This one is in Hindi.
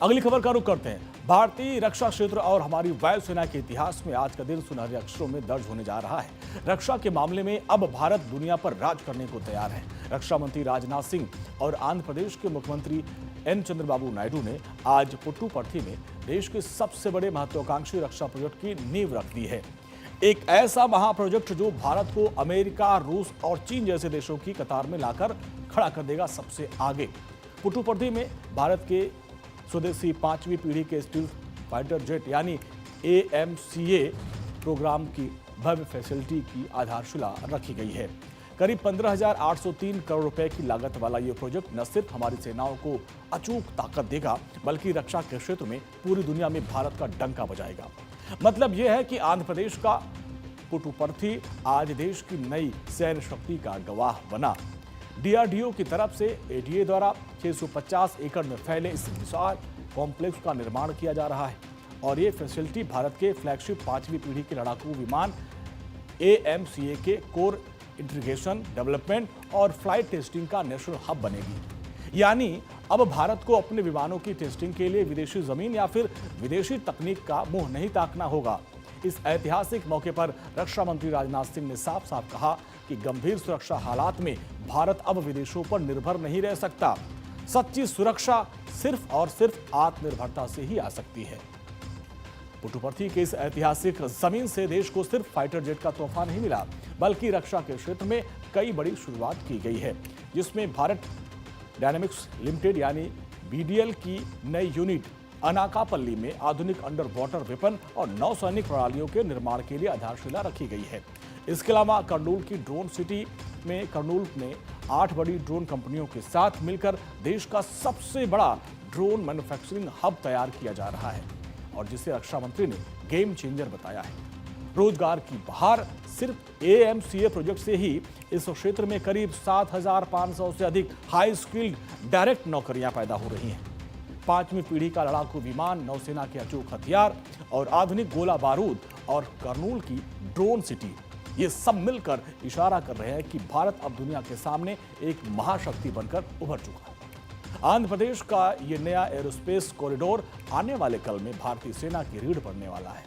अगली खबर का रुख करते हैं। भारतीय रक्षा क्षेत्र और हमारी वायुसेना के इतिहास में आज का दिन सुनहरे अक्षरों में दर्ज होने जा रहा है। रक्षा के मामले में अब भारत दुनिया पर राज करने को तैयार है। रक्षा मंत्री राजनाथ सिंह और आंध्र प्रदेश के मुख्यमंत्री एन चंद्रबाबू नायडू ने आज पुट्टुपर्थी में देश के सबसे बड़े महत्वाकांक्षी रक्षा प्रोजेक्ट की नींव रख दी है। एक ऐसा महाप्रोजेक्ट जो भारत को अमेरिका, रूस और चीन जैसे देशों की कतार में लाकर खड़ा कर देगा सबसे आगे। पुट्टुपर्थी में भारत के स्वदेशी 5वीं पीढ़ी के स्टील्थ फाइटर जेट यानी AMCA प्रोग्राम की भव्य फैसिलिटी की आधारशिला रखी गई है। करीब 15,803 करोड़ रुपए की लागत वाला ये प्रोजेक्ट न सिर्फ हमारी सेनाओं को अचूक ताकत देगा, बल्कि रक्षा के क्षेत्र में पूरी दुनिया में भारत का डंका बजाएगा। मतलब यह है कि आंध्र प्रदेश का पुट्टुपर्थी आज देश की नई सैन्य शक्ति का गवाह बना। DRDO की तरफ से ADA द्वारा 650 एकड़ में फैले इस विशाल कॉम्प्लेक्स का निर्माण किया जा रहा है और ये फैसिलिटी भारत के फ्लैगशिप 5वीं पीढ़ी के लड़ाकू विमान AMCA के कोर इंटीग्रेशन, डेवलपमेंट और फ्लाइट टेस्टिंग का नेशनल हब बनेगी। यानी अब भारत को अपने विमानों की टेस्टिंग के लिए विदेशी जमीन या फिर विदेशी तकनीक का मुंह नहीं ताकना होगा। इस ऐतिहासिक मौके पर रक्षा मंत्री राजनाथ सिंह ने साफ साफ कहा कि गंभीर सुरक्षा हालात में भारत अब विदेशों पर निर्भर नहीं रह सकता। सच्ची सुरक्षा सिर्फ और सिर्फ आत्मनिर्भरता से ही आ सकती है। पुट्टुपर्थी के इस ऐतिहासिक जमीन से देश को सिर्फ फाइटर जेट का तोहफा नहीं मिला, बल्कि रक्षा के क्षेत्र में कई बड़ी शुरुआत की गई है, जिसमें भारत डायनामिक्स लिमिटेड यानी BDL की नई यूनिट अनाकापल्ली में आधुनिक अंडर वाटर वेपन और नौसैनिक प्रणालियों के निर्माण के लिए आधारशिला रखी गई है। इसके अलावा कर्नूल की ड्रोन सिटी में कर्नूल में 8 बड़ी ड्रोन कंपनियों के साथ मिलकर देश का सबसे बड़ा ड्रोन मैन्युफैक्चरिंग हब तैयार किया जा रहा है और जिसे रक्षा मंत्री ने गेम चेंजर बताया है। रोजगार की बहार सिर्फ AMCA प्रोजेक्ट से ही इस क्षेत्र में करीब 7,500 से अधिक हाई स्किल्ड डायरेक्ट नौकरियां पैदा हो रही हैं। 5वीं पीढ़ी का लड़ाकू विमान, नौसेना के अचूक हथियार और आधुनिक गोला बारूद और कर्नूल की ड्रोन सिटी, ये सब मिलकर इशारा कर रहे हैं कि भारत अब दुनिया के सामने एक महाशक्ति बनकर उभर चुका है। आंध्र प्रदेश का ये नया एरोस्पेस कॉरिडोर आने वाले कल में भारतीय सेना की रीढ़ पड़ने वाला है।